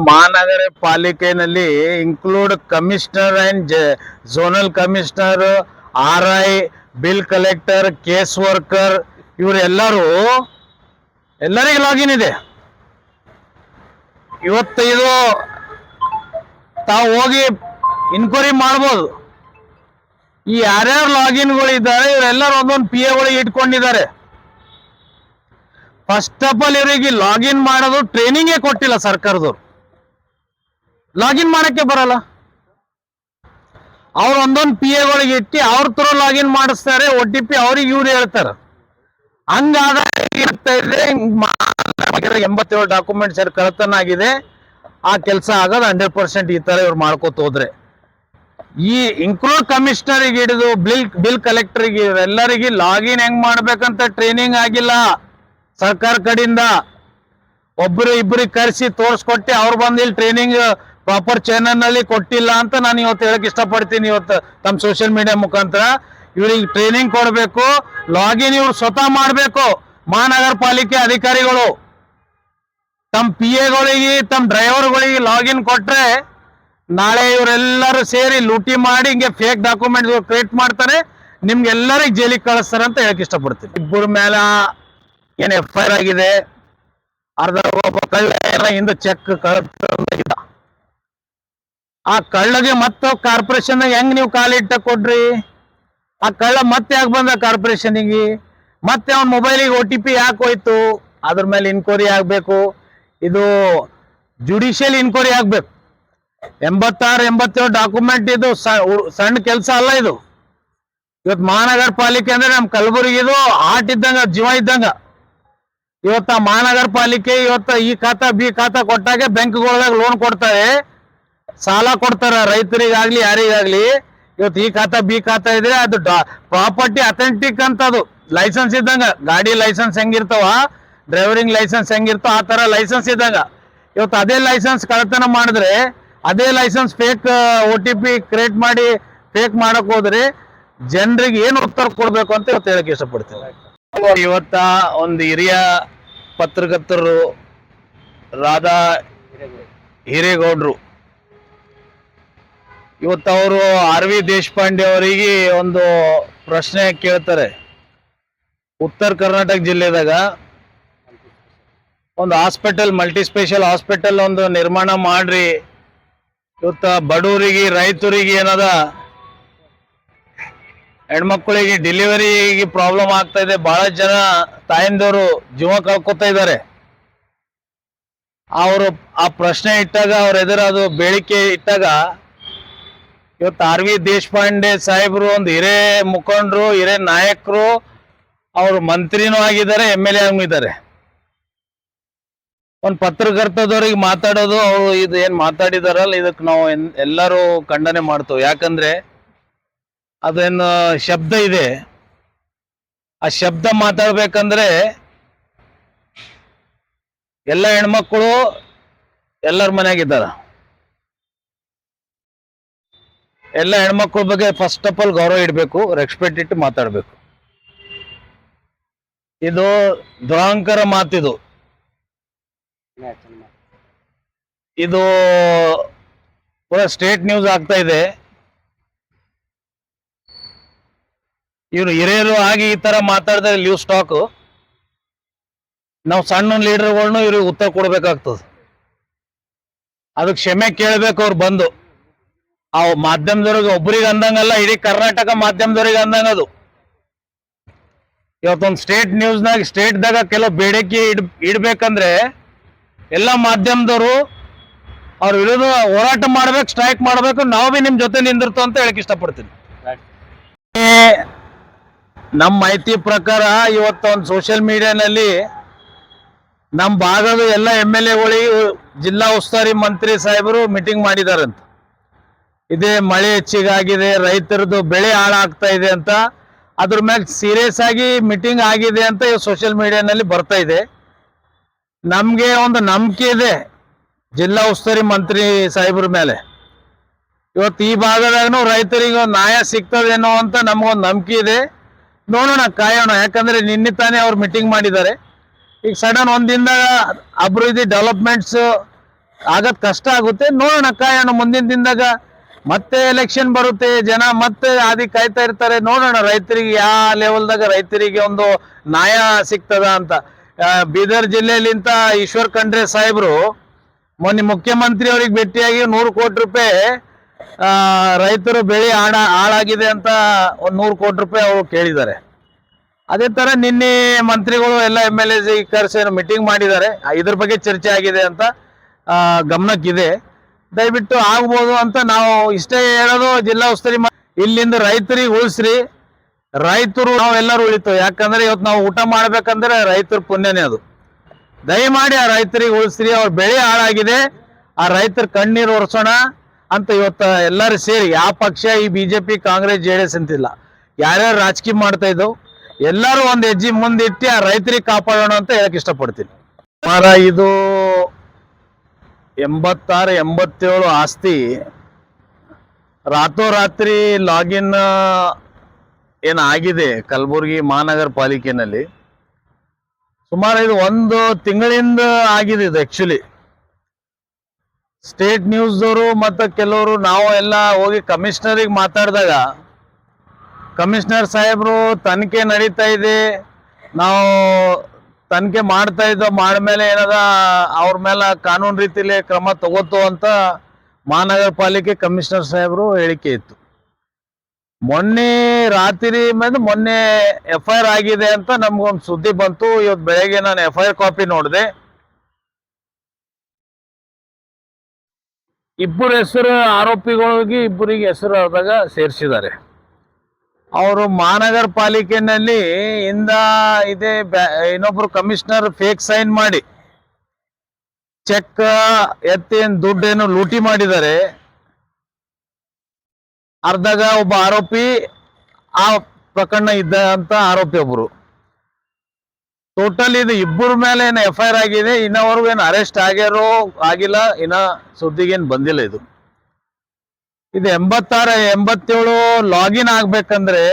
ಮಹಾನಗರ ಪಾಲಿಕೆಯಲ್ಲಿ include commissioner and zonal commissioner, RI, bill collector, case worker ಎಲ್ಲರಿಗೂ login ಇದೆ. ಇವತ್ತು ತಾವು ಹೋಗಿ ಇನ್ಕ್ವೈರಿ ಮಾಡ್ಬೋದು. ಈ ಯಾರ್ಯಾರು ಲಾಗಿನ್ಗಳು ಇದ್ದಾರೆ ಇವರೆಲ್ಲರೂ ಒಂದೊಂದು PA ಗಳಿಗೆ ಇಟ್ಕೊಂಡಿದ್ದಾರೆ. ಫಸ್ಟ್ ಆಫ್ ಆಲ್ ಇವರಿಗೆ ಲಾಗಿನ್ ಮಾಡೋದು ಟ್ರೈನಿಂಗೇ ಕೊಟ್ಟಿಲ್ಲ ಸರ್ಕಾರದವ್ರು. ಲಾಗಿನ್ ಮಾಡಕ್ಕೆ ಬರಲ್ಲ. ಅವ್ರು ಒಂದೊಂದು PA ಗಳಿಗೆ ಇಟ್ಟು ಅವ್ರ ತರ ಲಾಗಿನ್ ಮಾಡಿಸ್ತಾರೆ. OTP ಅವ್ರಿಗೆ ಇವ್ರು ಹೇಳ್ತಾರೆ. ಹಂಗಾದ 87 ಡಾಕ್ಯುಮೆಂಟ್ಸ್ ಕಳ್ತನ ಆಗಿದೆ. ಆ ಕೆಲಸ ಆಗೋದು 100% ಈ ತರ ಇವ್ರು ಮಾಡ್ಕೋತ ಹೋದ್ರೆ. ಈ ಇನ್ಕ್ಲೂಡ್ ಕಮಿಷನರಿಗೆ ಹಿಡಿದು ಬಿಲ್ ಕಲೆಕ್ಟರ್ಗೆ ಎಲ್ಲರಿಗೆ ಲಾಗಿನ್ ಹೆಂಗ್ ಮಾಡ್ಬೇಕಂತ ಟ್ರೈನಿಂಗ್ ಆಗಿಲ್ಲ ಸರ್ಕಾರ ಕಡೆಯಿಂದ. ಒಬ್ಬರು ಇಬ್ಬರಿಗೆ ಕರೆಸಿ ತೋರಿಸ್ಕೊಟ್ಟು ಅವ್ರು ಬಂದು ಇಲ್ಲಿ ಟ್ರೈನಿಂಗ್ ಪ್ರಾಪರ್ ಚಾನಲ್ ನಲ್ಲಿ ಕೊಟ್ಟಿಲ್ಲ ಅಂತ ನಾನು ಇವತ್ತು ಹೇಳಕ್ ಇಷ್ಟಪಡ್ತೀನಿ. ಇವತ್ತು ತಮ್ಮ ಸೋಷಿಯಲ್ ಮೀಡಿಯಾ ಮುಖಾಂತರ ಇವ್ರಿಗೆ ಟ್ರೈನಿಂಗ್ ಕೊಡಬೇಕು. ಲಾಗಿನ್ ಇವ್ರು ಸ್ವತಃ ಮಾಡಬೇಕು. ಮಹಾನಗರ ಪಾಲಿಕೆ ಅಧಿಕಾರಿಗಳು ತಮ್ಮ PA ಗಳಿಗೆ ತಮ್ಮ ಡ್ರೈವರ್ಗಳಿಗೆ ಲಾಗಿನ್ ಕೊಟ್ರೆ ನಾಳೆ ಇವರೆಲ್ಲರೂ ಸೇರಿ ಲೂಟಿ ಮಾಡಿ ಹಿಂಗೆ ಫೇಕ್ ಡಾಕ್ಯುಮೆಂಟ್ ಕ್ರಿಯೇಟ್ ಮಾಡ್ತಾರೆ. ನಿಮ್ಗೆಲ್ಲರಿಗೆ ಜೈಲಿಗೆ ಕಳಿಸ್ತಾರೆ ಅಂತ ಹೇಳಕ್ ಇಷ್ಟಪಡ್ತೀನಿ. ಇಬ್ಬರ ಮೇಲೆ ಏನು FIR ಆಗಿದೆ. ಅರ್ಧ ಒಬ್ಬ ಕಳ್ಳ ಹಿಂದೆ ಚೆಕ್ ಕಳ್ತ. ಆ ಕಳ್ಳಗೆ ಮತ್ತೆ ಕಾರ್ಪೊರೇಷನ್ ಹೆಂಗ್ ನೀವು ಕಾಲಿಟ್ಟ ಕೊಡ್ರಿ? ಆ ಕಳ್ಳ ಮತ್ತೆ ಯಾಕೆ ಬಂದ ಕಾರ್ಪೊರೇಷನ್ಗೆ? ಮತ್ತೆ ಅವನ ಮೊಬೈಲಿಗೆ OTP ಯಾಕೆ ಹೋಯ್ತು? ಅದ್ರ ಮೇಲೆ ಇನ್ಕ್ವೈರಿ ಆಗ್ಬೇಕು. ಇದು ಜುಡಿಷಿಯಲ್ ಇನ್ಕ್ವೈರಿ ಆಗ್ಬೇಕು. 86-87 ಡಾಕ್ಯುಮೆಂಟ್ ಇದು ಸಣ್ಣ ಕೆಲಸ ಅಲ್ಲ. ಇದು ಇವತ್ತು ಮಹಾನಗರ ಪಾಲಿಕೆ ಅಂದ್ರೆ ನಮ್ ಕಲಬುರಗಿದು ಆಟ ಇದ್ದಂಗ, ಜೀವ ಇದ್ದಂಗ. ಇವತ್ತ ಮಹಾನಗರ ಪಾಲಿಕೆ ಈ ಖಾತಾ ಬಿ ಖಾತಾ ಕೊಟ್ಟಾಗ ಬ್ಯಾಂಕ್ಗಳದಾಗ ಲೋನ್ ಕೊಡ್ತಾರೆ, ಸಾಲ ಕೊಡ್ತಾರ ರೈತರಿಗಾಗ್ಲಿ ಯಾರಿಗಾಗ್ಲಿ. ಇವತ್ತು ಈ ಖಾತಾ ಬಿ ಖಾತಾ ಇದ್ರೆ ಅದು ಪ್ರಾಪರ್ಟಿ ಅಥೆಂಟಿಕ್ ಅಂತ. ಅದು ಲೈಸೆನ್ಸ್ ಇದ್ದಂಗ. ಗಾಡಿ ಲೈಸೆನ್ಸ್ ಹೆಂಗಿರ್ತಾವ, ಡ್ರೈವರಿಂಗ್ ಲೈಸೆನ್ಸ್ ಹೆಂಗಿರ್ತಾವ ಆ ತರ ಲೈಸೆನ್ಸ್ ಇದ್ದಂಗ. ಇವತ್ತು ಅದೇ ಲೈಸೆನ್ಸ್ ಕಳ್ತನ ಮಾಡಿದ್ರೆ, ಅದೇ ಲೈಸೆನ್ಸ್ ಫೇಕ್ OTP ಕ್ರಿಯೇಟ್ ಮಾಡಿ ಫೇಕ್ ಮಾಡಕ್ ಹೋದ್ರೆ ಜನರಿಗೆ ಏನು ಉತ್ತರ ಕೊಡ್ಬೇಕು ಅಂತ ಇವತ್ತು ಹೇಳಕ್ ಇಷ್ಟಪಡ್ತೇವೆ. ಇವತ್ತ ಒಂದು ಹಿರಿಯ ಪತ್ರಕರ್ತರು ರಾಧಾ ಹಿರೇಗೌಡರು ಇವತ್ತು ಅವರು RV ದೇಶಪಾಂಡೆ ಅವರಿಗೆ ಒಂದು ಪ್ರಶ್ನೆ ಕೇಳ್ತಾರೆ. ಉತ್ತರ ಕರ್ನಾಟಕ ಜಿಲ್ಲೆದಾಗ ಒಂದು ಹಾಸ್ಪಿಟಲ್, ಮಲ್ಟಿ ಸ್ಪೆಷಲ್ ಹಾಸ್ಪಿಟಲ್ ಒಂದು ನಿರ್ಮಾಣ ಮಾಡ್ರಿ. ಇವತ್ತ ಬಡವರಿಗೆ, ರೈತರಿಗೆ ಏನದ ಹೆಣ್ಮಕ್ಳಿಗೆ ಡೆಲಿವರಿಗೆ ಪ್ರಾಬ್ಲಮ್ ಆಗ್ತಾ ಇದೆ. ಬಹಳ ಜನ ತಾಯಂದವರು ಜೀವ ಕಳ್ಕೊತಾ ಇದ್ದಾರೆ. ಅವರು ಆ ಪ್ರಶ್ನೆ ಇಟ್ಟಾಗ, ಅವ್ರ ಎದುರು ಅದು ಬೇಡಿಕೆ ಇಟ್ಟಾಗ, ಇವತ್ತು RV ದೇಶಪಾಂಡೆ ಸಾಹೇಬರು ಒಂದು ಹಿರೇ ಮುಖಂಡರು, ಹಿರೇ ನಾಯಕರು, ಅವರು ಮಂತ್ರಿನೂ ಆಗಿದ್ದಾರೆ, MLA ಆಗಿದ್ದಾರೆ. ಒಂದು ಪತ್ರಕರ್ತದವ್ರಿಗೆ ಮಾತಾಡೋದು, ಅವರು ಇದು ಏನ್ ಮಾತಾಡಿದಾರಲ್ಲ ಇದಕ್ಕೆ ನಾವು ಎಲ್ಲರೂ ಖಂಡನೆ ಮಾಡ್ತೇವೆ. ಯಾಕಂದ್ರೆ ಅದೇನು ಶಬ್ದ ಇದೆ, ಆ ಶಬ್ದ ಮಾತಾಡ್ಬೇಕಂದ್ರೆ ಎಲ್ಲ ಹೆಣ್ಮಕ್ಳು ಎಲ್ಲರ ಮನೆಯಾಗಿದ್ದಾರ. ಎಲ್ಲ ಹೆಣ್ಮಕ್ಳ ಬಗ್ಗೆ ಫಸ್ಟ್ ಆಫ್ ಆಲ್ ಗೌರವ ಇಡಬೇಕು, ರೆಸ್ಪೆಕ್ಟ್ ಇಟ್ಟು ಮಾತಾಡ್ಬೇಕು. ಇದು ದುರಂಕಾರ ಮಾತಿದು. ಇದು ಪೂರಾ ಸ್ಟೇಟ್ ನ್ಯೂಸ್ ಆಗ್ತಾ ಇದೆ. ಇವ್ರು ಹಿರಿಯರು ಆಗಿ ಈ ತರ ಮಾತಾಡಿದ್ರೆ ನ್ಯೂಸ್ ಸ್ಟಾಕ್. ನಾವು ಸಣ್ಣ ಲೀಡರ್ಗಳ್ನು ಇವ್ರಿಗೆ ಉತ್ತರ ಕೊಡ್ಬೇಕಾಗ್ತದೆ. ಅದಕ್ಕೆ ಕ್ಷಮೆ ಕೇಳ್ಬೇಕು ಅವ್ರು ಬಂದು. ಆ ಮಾಧ್ಯಮದವ್ರಿಗೆ ಒಬ್ರಿಗೆ ಅಂದಂಗಲ್ಲ, ಇಡೀ ಕರ್ನಾಟಕ ಮಾಧ್ಯಮದವ್ರಿಗೆ ಅಂದಂಗ ಅದು. ಇವತ್ತೊಂದು ಸ್ಟೇಟ್ ನ್ಯೂಸ್ನಾಗ, ಸ್ಟೇಟ್ದಾಗ ಕೆಲವು ಬೇಡಿಕೆ ಇಡ್ಬೇಕಂದ್ರೆ ಎಲ್ಲ ಮಾಧ್ಯಮದವರು ಅವ್ರ ವಿರುದ್ಧ ಹೋರಾಟ ಮಾಡ್ಬೇಕು, ಸ್ಟ್ರೈಕ್ ಮಾಡ್ಬೇಕು. ನಾವು ಬಿ ನಿಮ್ ಜೊತೆ ನಿಂದಿರ್ತು ಅಂತ ಹೇಳಕ್ ಇಷ್ಟಪಡ್ತೀನಿ. ನಮ್ಮ ಮಾಹಿತಿ ಪ್ರಕಾರ ಇವತ್ತೊಂದು ಸೋಷಿಯಲ್ ಮೀಡಿಯಾನಲ್ಲಿ ನಮ್ಮ ಭಾಗದ ಎಲ್ಲ MLAಗಳಿಗೆ ಜಿಲ್ಲಾ ಉಸ್ತುವಾರಿ ಮಂತ್ರಿ ಸಾಹೇಬರು ಮೀಟಿಂಗ್ ಮಾಡಿದಾರಂತ. ಇದೇ ಮಳೆ ಹೆಚ್ಚಿಗಾಗಿದೆ, ರೈತರದ್ದು ಬೆಳೆ ಹಾಳಾಗ್ತಾ ಇದೆ ಅಂತ, ಅದ್ರ ಮ್ಯಾಗ ಸೀರಿಯಸ್ ಆಗಿ ಮೀಟಿಂಗ್ ಆಗಿದೆ ಅಂತ ಸೋಷಿಯಲ್ ಮೀಡಿಯಾನಲ್ಲಿ ಬರ್ತಾ ಇದೆ. ನಮ್ಗೆ ಒಂದು ನಂಬಿಕೆ ಇದೆ ಜಿಲ್ಲಾ ಉಸ್ತುವಾರಿ ಮಂತ್ರಿ ಸಾಹೇಬ್ರ ಮೇಲೆ. ಇವತ್ತು ಈ ಭಾಗದಾಗೂ ರೈತರಿಗೆ ನ್ಯಾಯ ಸಿಗ್ತದೇನೋ ಅಂತ ನಮಗೊಂದು ನಂಬಿಕೆ ಇದೆ. ನೋಡೋಣ, ಕಾಯೋಣ. ಯಾಕಂದ್ರೆ ನಿನ್ನೆ ತಾನೇ ಅವ್ರು ಮೀಟಿಂಗ್ ಮಾಡಿದ್ದಾರೆ. ಈಗ ಸಡನ್ ಒಂದಿನದಾಗ ಅಭಿವೃದ್ಧಿ ಡೆವಲಪ್ಮೆಂಟ್ಸ್ ಆಗದ್ ಕಷ್ಟ ಆಗುತ್ತೆ. ನೋಡೋಣ, ಕಾಯೋಣ. ಮುಂದಿನ ದಿನದಾಗ ಮತ್ತೆ ಎಲೆಕ್ಷನ್ ಬರುತ್ತೆ, ಜನ ಮತ್ತೆ ಆದಿ ಕಾಯ್ತಾ ಇರ್ತಾರೆ. ನೋಡೋಣ ರೈತರಿಗೆ ಯಾವ ಲೆವೆಲ್ದಾಗ ರೈತರಿಗೆ ಒಂದು ನ್ಯಾಯ ಸಿಗ್ತದ ಅಂತ. ಬೀದರ್ ಜಿಲ್ಲೆಯಲ್ಲಿಂತ ಈಶ್ವರ್ ಖಂಡ್ರೆ ಸಾಹೇಬ್ರು ಮೊನ್ನೆ ಮುಖ್ಯಮಂತ್ರಿ ಅವ್ರಿಗೆ ಭೇಟಿಯಾಗಿ 100 ಕೋಟಿ ರೂಪಾಯಿ ರೈತರು ಬೆಳೆ ಹಾಳಾಗಿದೆ ಅಂತ ಒಂದು 100 ಕೋಟಿ ರೂಪಾಯಿ ಅವರು ಕೇಳಿದ್ದಾರೆ. ಅದೇ ತರ ನಿನ್ನೆ ಮಂತ್ರಿಗಳು ಎಲ್ಲ MLAs ಕರೆಸಿ ಮೀಟಿಂಗ್ ಮಾಡಿದ್ದಾರೆ. ಇದ್ರ ಬಗ್ಗೆ ಚರ್ಚೆ ಆಗಿದೆ ಅಂತ ಗಮನಕ್ಕಿದೆ. ದಯವಿಟ್ಟು ಆಗ್ಬೋದು ಅಂತ ನಾವು ಇಷ್ಟೇ ಹೇಳೋದು. ಜಿಲ್ಲಾ ಉಸ್ತುವಾರಿ ಇಲ್ಲಿಂದ ರೈತರಿಗೆ ಉಳಿಸ್ರಿ, ರೈತರು ನಾವೆಲ್ಲರೂ ಉಳಿತೇವೆ. ಯಾಕಂದ್ರೆ ಇವತ್ತು ನಾವು ಊಟ ಮಾಡ್ಬೇಕಂದ್ರೆ ರೈತರ ಪುಣ್ಯನೇ ಅದು. ದಯಮಾಡಿ ಆ ರೈತರಿಗೆ ಉಳಿಸ್ರಿ. ಅವ್ರ ಬೆಳೆ ಹಾಳಾಗಿದೆ, ಆ ರೈತರ ಕಣ್ಣೀರು ಒರೆಸೋಣ ಅಂತ ಇವತ್ತು ಎಲ್ಲರೂ ಸೇರಿ, ಯಾವ ಪಕ್ಷ ಈ BJP ಕಾಂಗ್ರೆಸ್ JDS ಅಂತಿಲ್ಲ, ಯಾರ್ಯಾರು ರಾಜಕೀಯ ಮಾಡ್ತಾ ಇದ್ದವು ಎಲ್ಲರೂ ಒಂದು ಹೆಜ್ಜೆ ಮುಂದಿಟ್ಟು ಆ ರೈತರಿಗೆ ಕಾಪಾಡೋಣ ಅಂತ ಹೇಳಕ್ ಇಷ್ಟಪಡ್ತೀನಿ. ಇದು 86-87 ಆಸ್ತಿ ರಾತ್ರೋರಾತ್ರಿ ಲಾಗಿನ್ ಏನಾಗಿದೆ ಕಲಬುರಗಿ ಮಹಾನಗರ ಪಾಲಿಕೆನಲ್ಲಿ. ಸುಮಾರು ಇದು 1 ತಿಂಗಳಿಂದ ಆಗಿದೆ. ಇದು ಆಕ್ಚುಲಿ ಸ್ಟೇಟ್ ನ್ಯೂಸ್ದವರು ಮತ್ತು ಕೆಲವರು ನಾವು ಎಲ್ಲ ಹೋಗಿ ಕಮಿಷನರಿಗೆ ಮಾತಾಡಿದಾಗ ಕಮಿಷನರ್ ಸಾಹೇಬರು ತನಿಖೆ ನಡೀತಾ ಇದೆ, ನಾವು ತನಿಖೆ ಮಾಡ್ತಾ ಇದ್ದೋ, ಮಾಡ್ಮೇಲೆ ಏನದ ಅವ್ರ ಮೇಲೆ ಕಾನೂನು ರೀತಿಯಲ್ಲಿ ಕ್ರಮ ತಗೋತು ಅಂತ ಮಹಾನಗರ ಪಾಲಿಕೆ ಕಮಿಷನರ್ ಸಾಹೇಬರು ಹೇಳಿಕೆ ಇತ್ತು. ಮೊನ್ನೆ ರಾತ್ರಿ ಮೇಲೆ ಮೊನ್ನೆ FIR ಆಗಿದೆ ಅಂತ ನಮ್ಗೊಂದು ಸುದ್ದಿ ಬಂತು. ಇವತ್ತು ಬೆಳಗ್ಗೆ ನಾನು FIR ಕಾಪಿ ನೋಡಿದೆ. ಇಬ್ಬರು ಹೆಸರು ಆರೋಪಿಗಳಿಗೆ ಇಬ್ಬರಿಗೆ ಹೆಸರು ಆದಾಗ ಸೇರಿಸಿದ್ದಾರೆ. ಅವರು ಮಹಾನಗರ ಪಾಲಿಕೆನಲ್ಲಿ ಇದೆ ಇನ್ನೊಬ್ರು ಕಮಿಷನರ್ ಫೇಕ್ ಸೈನ್ ಮಾಡಿ ಚೆಕ್ ಎತ್ತಿ ದುಡ್ಡೇನು ಲೂಟಿ ಮಾಡಿದ್ದಾರೆ. ಅರ್ಧಾಗ ಒಬ್ಬ ಆರೋಪಿ ಆ ಪ್ರಕರಣ ಇದ್ದ ಅಂತ ಆರೋಪಿ ಒಬ್ರು. ಟೋಟಲ್ ಇದು ಇಬ್ಬರ ಮೇಲೆ ಏನು FIR ಆಗಿದೆ. ಇನ್ನವರೆಗೂ ಏನು ಅರೆಸ್ಟ್ ಆಗ್ಯಾರೋ ಆಗಿಲ್ಲ, ಇನ್ನ ಸುದ್ದಿಗೇನು ಬಂದಿಲ್ಲ. ಇದು 86-87 ಲಾಗಿನ್ ಆಗ್ಬೇಕಂದ್ರೆ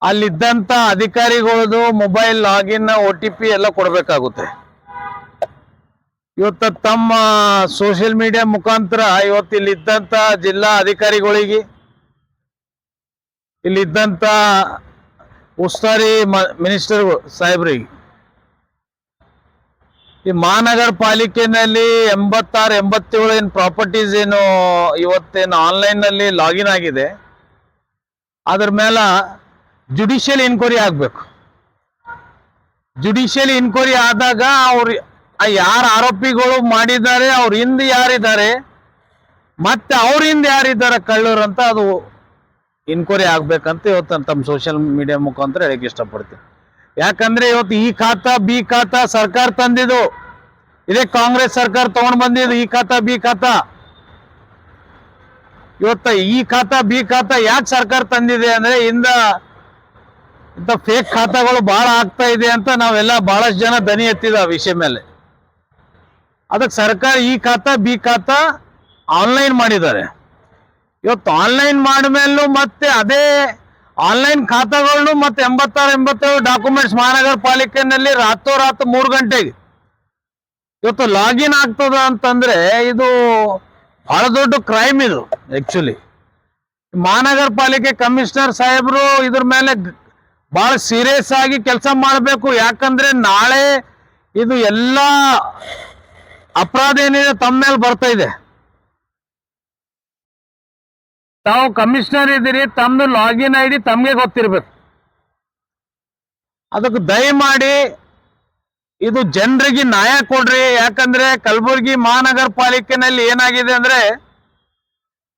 ಅಲ್ಲಿದ್ದಂತ ಅಧಿಕಾರಿಗಳದು ಮೊಬೈಲ್ ಲಾಗಿನ್ OTP ಎಲ್ಲ ಕೊಡ್ಬೇಕಾಗುತ್ತೆ. ಇವತ್ತು ತಮ್ಮ ಸೋಷಿಯಲ್ ಮೀಡಿಯಾ ಮುಖಾಂತರ ಇವತ್ತು ಇಲ್ಲಿದ್ದಂತ ಜಿಲ್ಲಾ ಅಧಿಕಾರಿಗಳಿಗೆ, ಇಲ್ಲಿದ್ದಂತ ಉಸ್ತುವಾರಿ ಮಿನಿಸ್ಟರ್ ಸಾಹೇಬ್ರಿಗೆ, ಈ ಮಹಾನಗರ ಪಾಲಿಕೆನಲ್ಲಿ 86-87 ಏನು ಪ್ರಾಪರ್ಟೀಸ್ ಏನು ಇವತ್ತೇನು ಆನ್ಲೈನ್ ನಲ್ಲಿ ಲಾಗಿನ್ ಆಗಿದೆ, ಅದ್ರ ಮೇಲೆ ಜುಡಿಷಿಯಲ್ ಇನ್ಕ್ವೈರಿ ಆಗ್ಬೇಕು. ಜುಡಿಷಿಯಲ್ ಇನ್ಕ್ವೈರಿ ಆದಾಗ ಅವ್ರು ಯಾರು ಆರೋಪಿಗಳು ಮಾಡಿದ್ದಾರೆ, ಅವ್ರ ಹಿಂದೆ ಯಾರಿದ್ದಾರೆ, ಮತ್ತೆ ಅವ್ರ ಹಿಂದೆ ಯಾರಿದ್ದಾರೆ ಕಳ್ಳರು ಅಂತ ಅದು ಇನ್ಕ್ವೈರಿ ಆಗ್ಬೇಕಂತ ಇವತ್ತು ತಮ್ಮ ಸೋಷಿಯಲ್ ಮೀಡಿಯಾ ಮುಖಾಂತರ ಹೇಳಕ್ ಇಷ್ಟಪಡ್ತೀನಿ. ಯಾಕಂದ್ರೆ ಇವತ್ತು ಈ ಖಾತಾ ಬಿ ಖಾತಾ ಸರ್ಕಾರ ತಂದಿದ್ದು, ಇದೇ ಕಾಂಗ್ರೆಸ್ ಸರ್ಕಾರ ತಗೊಂಡ್ ಬಂದಿದ್ದು. ಈ ಖಾತಾ ಬಿ ಖಾತಾ ಇವತ್ತ ಈ ಖಾತಾ ಬಿ ಖಾತಾ ಯಾಕೆ ಸರ್ಕಾರ ತಂದಿದೆ ಅಂದ್ರೆ ಇಂಥ ಫೇಕ್ ಖಾತಾಗಳು ಬಹಳ ಆಗ್ತಾ ಇದೆ ಅಂತ ನಾವೆಲ್ಲ ಬಹಳಷ್ಟು ಜನ ದನಿ ಎತ್ತಿದ ವಿಷಯ ಮೇಲೆ. ಅದಕ್ಕೆ ಸರ್ಕಾರ ಈ ಖಾತಾ ಬಿ ಖಾತಾ ಆನ್ಲೈನ್ ಮಾಡಿದ್ದಾರೆ. ಇವತ್ತು ಆನ್ಲೈನ್ ಮಾಡಿದ್ಮೇಲೂ ಮತ್ತೆ ಅದೇ ಆನ್ಲೈನ್ ಖಾತಾಗಳನ್ನು ಮತ್ತೆ 86-87 ಡಾಕ್ಯುಮೆಂಟ್ಸ್ ಮಹಾನಗರ ಪಾಲಿಕೆನಲ್ಲಿ ರಾತ್ರೋರಾತ್ರಿ 3 ಗಂಟೆಗೆ ಇವತ್ತು ಲಾಗಿನ್ ಆಗ್ತದ ಅಂತಂದ್ರೆ ಇದು ಬಹಳ ದೊಡ್ಡ ಕ್ರೈಮ್. ಇದು ಆಕ್ಚುಲಿ ಮಹಾನಗರ ಪಾಲಿಕೆ ಕಮಿಷನರ್ ಸಾಹೇಬರು ಇದ್ರ ಮೇಲೆ ಬಹಳ ಸೀರಿಯಸ್ ಆಗಿ ಕೆಲಸ ಮಾಡಬೇಕು. ಯಾಕಂದ್ರೆ ನಾಳೆ ಇದು ಎಲ್ಲ ಅಪರಾಧ ಏನಿದೆ ತಮ್ಮ ಮೇಲೆ ಬರ್ತಾ ಇದೆ. ತಾವು ಕಮಿಷನರ್ ಇದ್ದೀರಿ, ತಮ್ಮದು ಲಾಗಿನ್ ID ತಮಗೆ ಗೊತ್ತಿರ್ಬೇಕು. ಅದಕ್ಕೆ ದಯಮಾಡಿ ಇದು ಜನರಿಗೆ ನ್ಯಾಯ ಕೊಡ್ರಿ. ಯಾಕಂದ್ರೆ ಕಲಬುರಗಿ ಮಹಾನಗರ ಪಾಲಿಕೆನಲ್ಲಿ ಏನಾಗಿದೆ ಅಂದ್ರೆ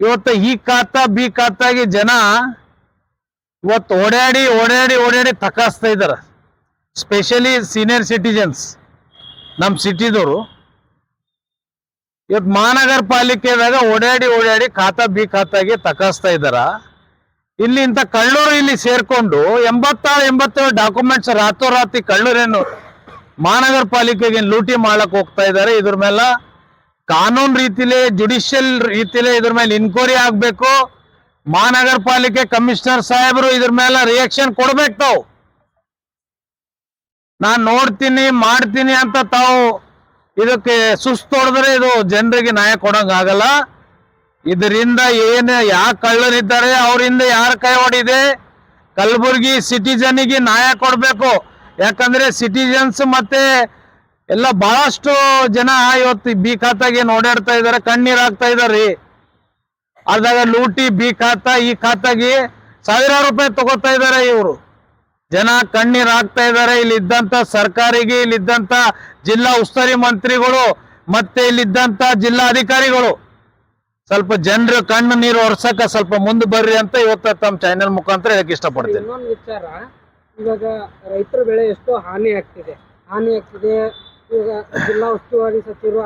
ಇವತ್ತು ಈ ಖಾತಾ ಬಿ ಖಾತಾಗಿ ಜನ ಇವತ್ತು ಓಡಾಡಿ ತಕಾಸ್ತಾ ಇದ್ದಾರೆ. ಸ್ಪೆಷಲಿ ಸೀನಿಯರ್ ಸಿಟಿಜನ್ಸ್ ನಮ್ಮ ಸಿಟಿದವರು ಇವತ್ತು ಮಹಾನಗರ ಪಾಲಿಕೆದಾಗ ಓಡಾಡಿ ಖಾತಾ ಬಿ ಖಾತಾಗೆ ತಕಾಸ್ತಾ ಇದ್ದಾರ. ಇಲ್ಲಿ ಇಂಥ ಕಳ್ಳರು ಇಲ್ಲಿ ಸೇರ್ಕೊಂಡು 86-87 ಡಾಕ್ಯುಮೆಂಟ್ಸ್ ರಾತ್ರೋರಾತ್ರಿ ಕಳ್ಳರೇನು ಮಹಾನಗರ ಪಾಲಿಕೆಗೆ ಲೂಟಿ ಮಾಡಕ್ ಹೋಗ್ತಾ ಇದ್ದಾರೆ. ಇದ್ರ ಮೇಲೆ ಕಾನೂನು ರೀತಿಲೇ ಜುಡಿಷಿಯಲ್ ರೀತಿಲೇ ಇದ್ರ ಮೇಲೆ ಇನ್ಕ್ವೈರಿ ಆಗ್ಬೇಕು. ಮಹಾನಗರ ಪಾಲಿಕೆ ಕಮಿಷನರ್ ಸಾಹೇಬರು ಇದ್ರ ಮೇಲೆ ರಿಯಾಕ್ಷನ್ ಕೊಡ್ಬೇಕು. ತಾವು ನಾನು ನೋಡ್ತೀನಿ ಮಾಡ್ತೀನಿ ಅಂತ ತಾವು ಇದಕ್ಕೆ ಸುಸ್ತು ಹೊಡೆದ್ರೆ ಇದು ಜನರಿಗೆ ನ್ಯಾಯ ಕೊಡಂಗ ಆಗಲ್ಲ. ಇದರಿಂದ ಏನು ಯಾವ ಕಳ್ಳರಿದ್ದಾರೆ ಅವರಿಂದ ಯಾರ ಕೈ ಹೊಡಿದೆ, ಕಲಬುರ್ಗಿ ಸಿಟಿಜನ್ಗೆ ನ್ಯಾಯ ಕೊಡಬೇಕು. ಯಾಕಂದ್ರೆ ಸಿಟಿಜನ್ಸ್ ಮತ್ತೆ ಎಲ್ಲ ಬಹಳಷ್ಟು ಜನ ಇವತ್ತು ಬಿ ಖಾತಾಗೆ ಓಡಾಡ್ತಾ ಇದಾರೆ, ಕಣ್ಣೀರ್ ಹಾಕ್ತಾ ಇದಾರೆ. ಅದಾಗ ಲೂಟಿ ಬಿ ಖಾತಾ ಈ ಖಾತಾಗೆ ಸಾವಿರಾರು ರೂಪಾಯಿ ತಗೋತಾ ಇದಾರೆ. ಇವರು ಜನ ಕಣ್ಣೀರ್ ಹಾಕ್ತಾ ಇದಾರೆ. ಇಲ್ಲಿದ್ದಂತ ಸರ್ಕಾರಿಗೆ, ಇಲ್ಲಿದ್ದಂತ ಜಿಲ್ಲಾ ಉಸ್ತುವಾರಿ ಮಂತ್ರಿಗಳು ಮತ್ತೆ ಇಲ್ಲಿದ್ದಂತ ಜಿಲ್ಲಾ ಅಧಿಕಾರಿಗಳು ಸ್ವಲ್ಪ ಜನರು ಕಣ್ಣು ನೀರು ಒರ್ಸಕ ಸ್ವಲ್ಪ ಮುಂದೆ ಬರ್ರಿ ಅಂತ ಇವತ್ತು ತಮ್ಮ ಚಾನೆಲ್ ಮುಖಾಂತರ ಹೇಳಕ್ ಇಷ್ಟಪಡ್ತೀನಿ. ಇನ್ನೊಂದು ವಿಚಾರ, ಇವಾಗ ರೈತರ ಬೆಳೆ ಎಷ್ಟೋ ಹಾನಿ ಆಗ್ತಿದೆ. ಇವಾಗ ಜಿಲ್ಲಾ ಉಸ್ತುವಾರಿ ಸಚಿವರು